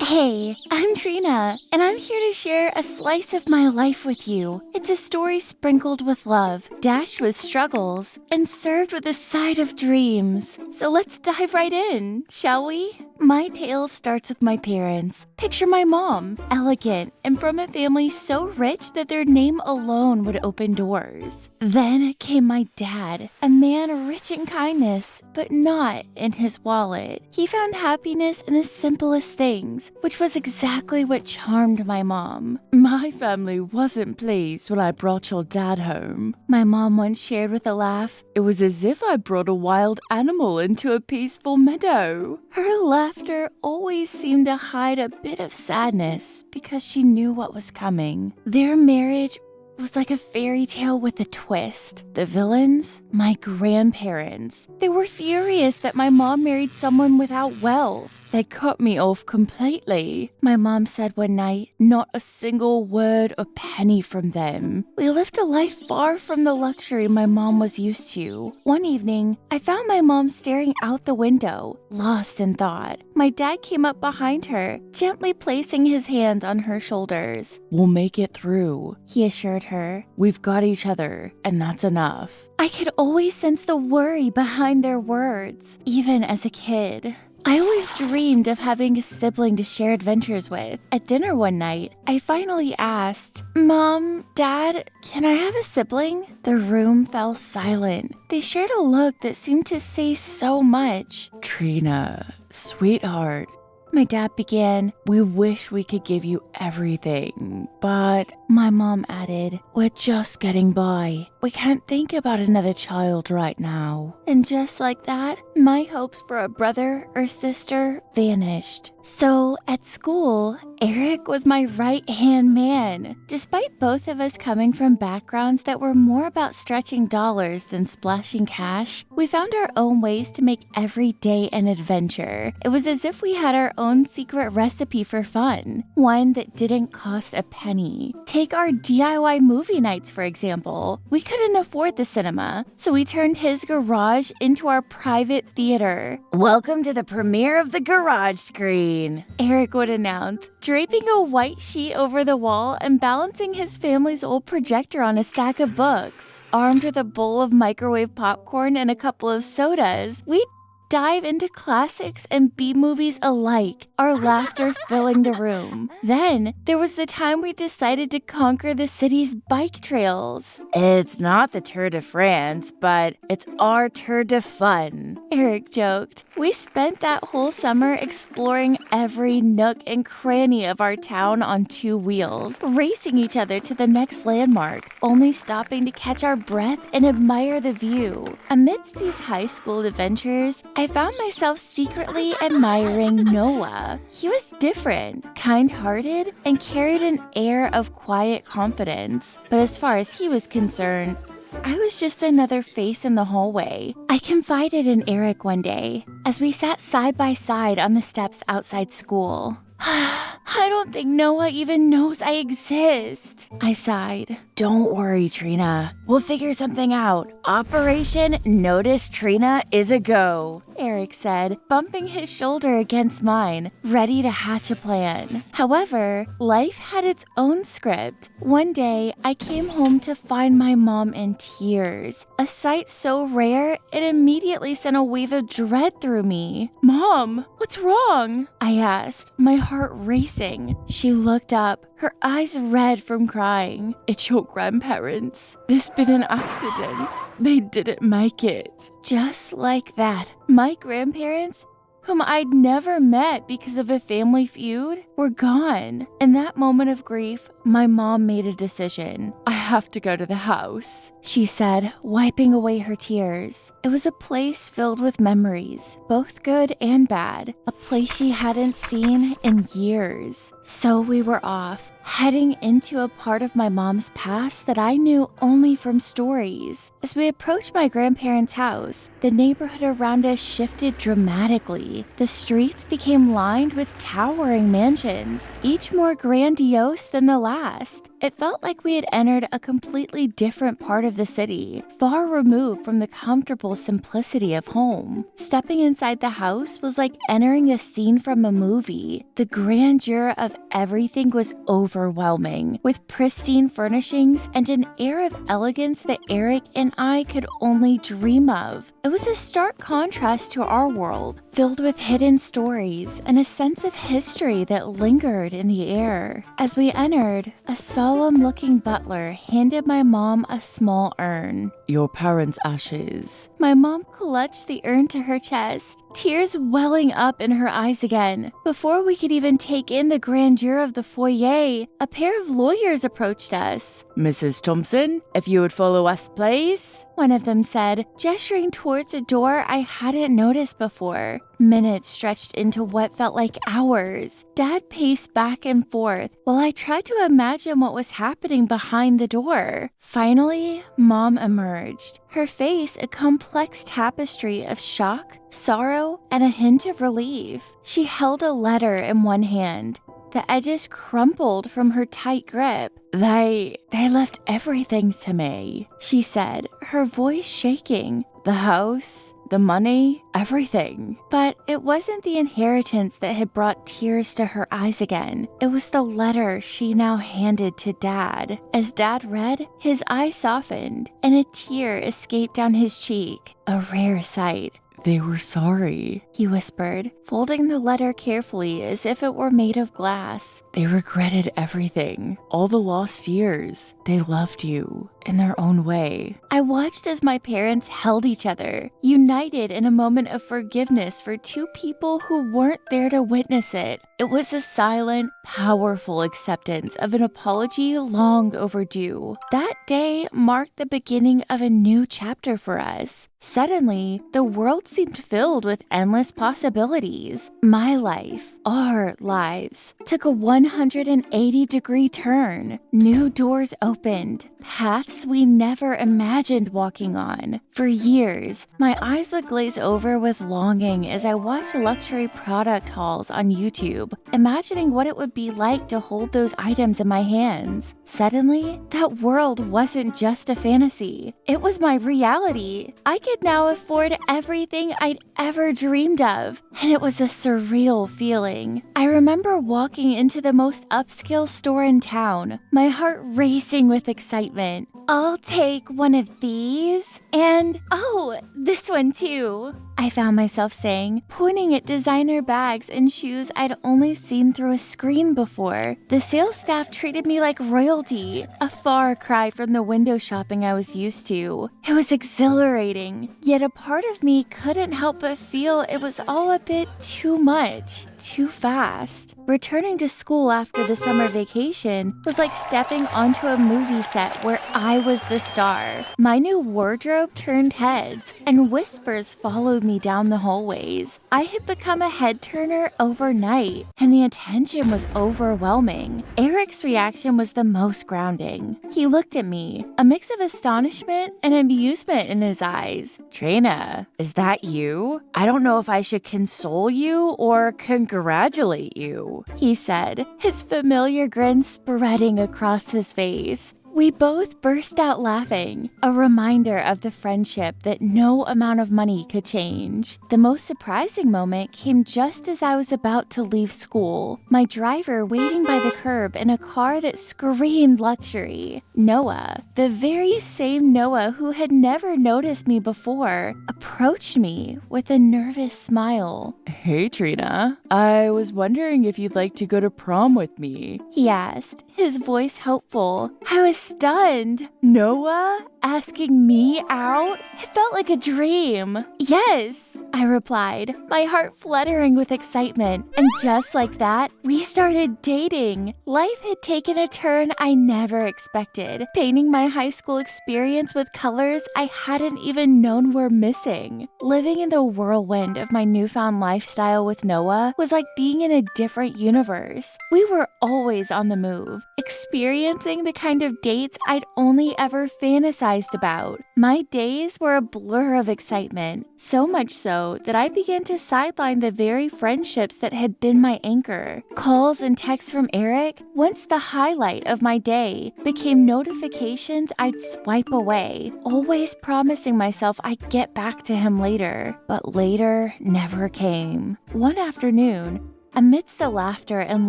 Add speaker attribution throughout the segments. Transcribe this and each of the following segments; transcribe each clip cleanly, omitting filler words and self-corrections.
Speaker 1: Hey, I'm Trina, and I'm here to share a slice of my life with you. It's a story sprinkled with love, dashed with struggles, and served with a side of dreams. So let's dive right in, shall we? My tale starts with my parents. Picture my mom, elegant, and from a family so rich that their name alone would open doors. Then came my dad, a man rich in kindness, but not in his wallet. He found happiness in the simplest things, which was exactly what charmed my mom. My family wasn't pleased when I brought your dad home. My mom once shared with a laugh, "It was as if I brought a wild animal into a peaceful meadow." Her laughter always seemed to hide a bit of sadness because she knew what was coming. Their marriage was like a fairy tale with a twist. The villains? My grandparents. They were furious that my mom married someone without wealth. They cut me off completely. My mom said one night, not a single word or penny from them. We lived a life far from the luxury my mom was used to. One evening, I found my mom staring out the window, lost in thought. My dad came up behind her, gently placing his hand on her shoulders. "We'll make it through," he assured her. "We've got each other, and that's enough." I could always sense the worry behind their words, even as a kid. I always dreamed of having a sibling to share adventures with. At dinner one night, I finally asked, "Mom, Dad, can I have a sibling?" The room fell silent. They shared a look that seemed to say so much. "Trina, sweetheart," my dad began, "we wish we could give you everything, but," my mom added, "we're just getting by. We can't think about another child right now." And just like that, my hopes for a brother or sister vanished. So at school, Eric was my right-hand man. Despite both of us coming from backgrounds that were more about stretching dollars than splashing cash, we found our own ways to make every day an adventure. It was as if we had our own secret recipe for fun, one that didn't cost a penny. Take our DIY movie nights, for example. We couldn't afford the cinema, so we turned his garage into our private theater. "Welcome to the premiere of the garage screen," Eric would announce, draping a white sheet over the wall and balancing his family's old projector on a stack of books. Armed with a bowl of microwave popcorn and a couple of sodas, we'd dive into classics and B-movies alike, our laughter filling the room. Then, there was the time we decided to conquer the city's bike trails. "It's not the Tour de France, but it's our Tour de Fun," Eric joked. We spent that whole summer exploring every nook and cranny of our town on two wheels, racing each other to the next landmark, only stopping to catch our breath and admire the view. Amidst these high school adventures, I found myself secretly admiring Noah. He was different, kind-hearted, and carried an air of quiet confidence. But as far as he was concerned, I was just another face in the hallway. I confided in Eric one day as we sat side by side on the steps outside school. "I don't think Noah even knows I exist," I sighed. "Don't worry, Trina. We'll figure something out. Operation Notice Trina is a go," Eric said, bumping his shoulder against mine, ready to hatch a plan. However, life had its own script. One day, I came home to find my mom in tears, a sight so rare it immediately sent a wave of dread through me. "Mom, what's wrong?" I asked, my heart racing. She looked up, her eyes red from crying. "It's your grandparents. There's been an accident. They didn't make it." Just like that, my grandparents, whom I'd never met because of a family feud, were gone. In that moment of grief, my mom made a decision. "I have to go to the house," she said, wiping away her tears. It was a place filled with memories, both good and bad, a place she hadn't seen in years. So we were off, heading into a part of my mom's past that I knew only from stories. As we approached my grandparents' house, the neighborhood around us shifted dramatically. The streets became lined with towering mansions, each more grandiose than the last. It felt like we had entered a completely different part of the city, far removed from the comfortable simplicity of home. Stepping inside the house was like entering a scene from a movie. The grandeur of everything was overwhelming, with pristine furnishings and an air of elegance that Eric and I could only dream of. It was a stark contrast to our world, filled with hidden stories and a sense of history that lingered in the air. As we entered, a solemn-looking butler handed my mom a small urn. "Your parents' ashes." My mom clutched the urn to her chest, tears welling up in her eyes again. Before we could even take in the grandeur of the foyer, a pair of lawyers approached us. "Mrs. Thompson, if you would follow us, please," one of them said, gesturing towards a door I hadn't noticed before. Minutes stretched into what felt like hours. Dad paced back and forth while I tried to imagine what was happening behind the door. Finally, Mom emerged, her face a complex tapestry of shock, sorrow, and a hint of relief. She held a letter in one hand. The edges crumpled from her tight grip. They left everything to me," she said, her voice shaking. "The house, the money, everything." But it wasn't the inheritance that had brought tears to her eyes again. It was the letter she now handed to Dad. As Dad read, his eyes softened, and a tear escaped down his cheek. A rare sight. "They were sorry," he whispered, folding the letter carefully as if it were made of glass. "They regretted everything, all the lost years. They loved you in their own way." I watched as my parents held each other, united in a moment of forgiveness for two people who weren't there to witness it. It was a silent, powerful acceptance of an apology long overdue. That day marked the beginning of a new chapter for us. Suddenly, the world seemed filled with endless possibilities. My life, our lives, took a 180-degree turn. New doors opened, paths we never imagined walking on. For years, my eyes would glaze over with longing as I watched luxury product hauls on YouTube, imagining what it would be like to hold those items in my hands. Suddenly, that world wasn't just a fantasy. It was my reality. I could now afford everything I'd ever dreamed of, and it was a surreal feeling. I remember walking into the most upscale store in town, my heart racing with excitement. "I'll take one of these, and oh, this one too," I found myself saying, pointing at designer bags and shoes I'd only seen through a screen before. The sales staff treated me like royalty, a far cry from the window shopping I was used to. It was exhilarating, yet a part of me couldn't help but feel it was all a bit too much, too fast. Returning to school after the summer vacation was like stepping onto a movie set where I was the star. My new wardrobe turned heads, and whispers followed me down the hallways. I had become a head turner overnight, and the attention was overwhelming. Eric's reaction was the most grounding. He looked at me, a mix of astonishment and amusement in his eyes. "Trina, is that you? I don't know if I should console you or congratulate you," he said, his familiar grin spreading across his face. We both burst out laughing, a reminder of the friendship that no amount of money could change. The most surprising moment came just as I was about to leave school, my driver waiting by the curb in a car that screamed luxury. Noah, the very same Noah who had never noticed me before, approached me with a nervous smile. "Hey, Trina, I was wondering if you'd like to go to prom with me," he asked, his voice hopeful. I was stunned. Noah asking me out? It felt like a dream. "Yes," I replied, my heart fluttering with excitement. And just like that, we started dating. Life had taken a turn I never expected, painting my high school experience with colors I hadn't even known were missing. Living in the whirlwind of my newfound lifestyle with Noah was like being in a different universe. We were always on the move, experiencing the kind of dates I'd only ever fantasized fantasized about. My days were a blur of excitement, so much so that I began to sideline the very friendships that had been my anchor. Calls and texts from Eric, once the highlight of my day, became notifications I'd swipe away, always promising myself I'd get back to him later. But later never came. One afternoon, amidst the laughter and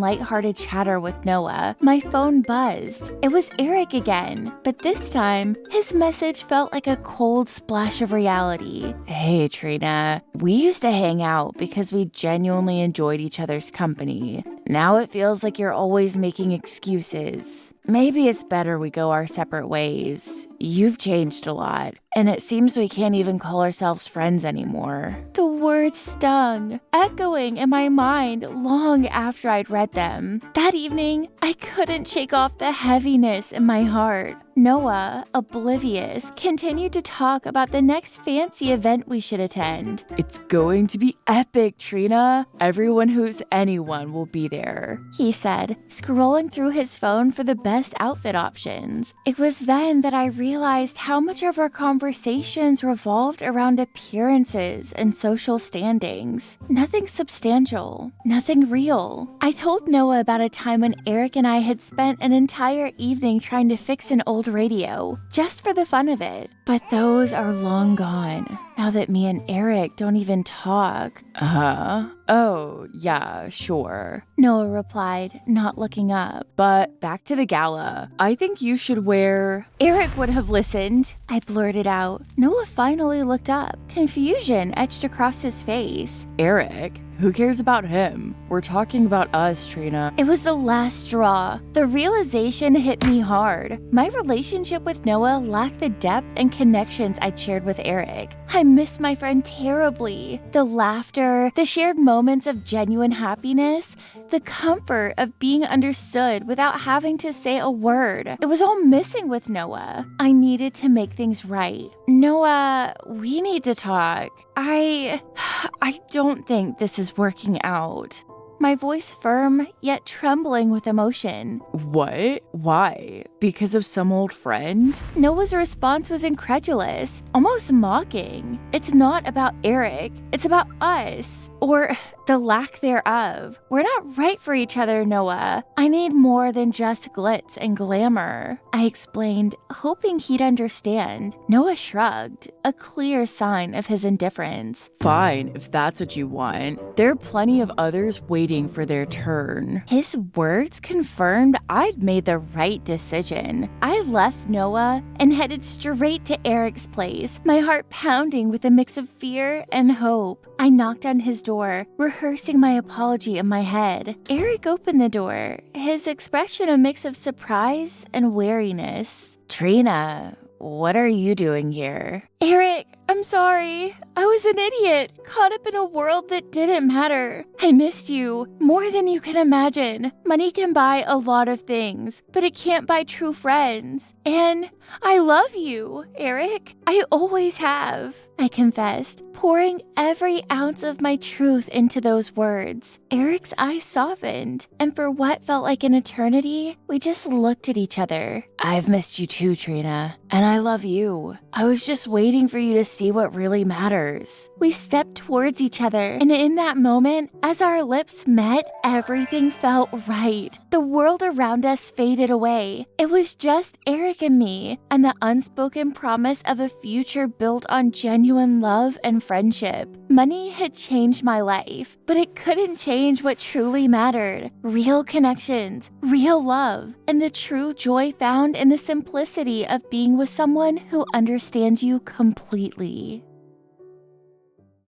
Speaker 1: lighthearted chatter with Noah, my phone buzzed. It was Eric again, but this time, his message felt like a cold splash of reality. "Hey, Trina, we used to hang out because we genuinely enjoyed each other's company. Now it feels like you're always making excuses. Maybe it's better we go our separate ways. You've changed a lot, and it seems we can't even call ourselves friends anymore." The words stung, echoing in my mind long after I'd read them. That evening, I couldn't shake off the heaviness in my heart. Noah, oblivious, continued to talk about the next fancy event we should attend. "It's going to be epic, Trina. Everyone who's anyone will be there," he said, scrolling through his phone for the best outfit options. It was then that I realized how much of our conversations revolved around appearances and social standings. Nothing substantial, nothing real. I told Noah about a time when Eric and I had spent an entire evening trying to fix an old radio, just for the fun of it. But those are long gone, now that me and Eric don't even talk. "Oh, yeah, sure," Noah replied, not looking up. "But back to the gala. I think you should wear—" "Eric would have listened," I blurted out. Noah finally looked up, confusion etched across his face. "Eric? Who cares about him? We're talking about us, Trina." It was the last straw. The realization hit me hard. My relationship with Noah lacked the depth and connections I'd shared with Eric. I missed my friend terribly. The laughter, the shared moments of genuine happiness, the comfort of being understood without having to say a word. It was all missing with Noah. I needed to make things right. "Noah, we need to talk. I don't think this is working out." My voice firm, yet trembling with emotion. "What? Why? Because of some old friend?" Noah's response was incredulous, almost mocking. "It's not about Eric. It's about us. Or the lack thereof. We're not right for each other, Noah. I need more than just glitz and glamour," I explained, hoping he'd understand. Noah shrugged, a clear sign of his indifference. "Fine, if that's what you want. There are plenty of others waiting for their turn." His words confirmed I'd made the right decision. I left Noah and headed straight to Eric's place, my heart pounding with a mix of fear and hope. I knocked on his door, rehearsing my apology in my head. Eric opened the door, his expression a mix of surprise and wariness. "Trina, what are you doing here?" "Eric, I'm sorry. I was an idiot, caught up in a world that didn't matter. I missed you more than you can imagine. Money can buy a lot of things, but it can't buy true friends. And I love you, Eric. I always have," I confessed, pouring every ounce of my truth into those words. Eric's eyes softened, and for what felt like an eternity, we just looked at each other. "I've missed you too, Trina, and I love you. I was just waiting for you to see what really matters." We stepped towards each other, and in that moment, as our lips met, everything felt right. The world around us faded away. It was just Eric and me, and the unspoken promise of a future built on genuine love and friendship. Money had changed my life, but it couldn't change what truly mattered. Real connections, real love, and the true joy found in the simplicity of being with someone who understands you completely.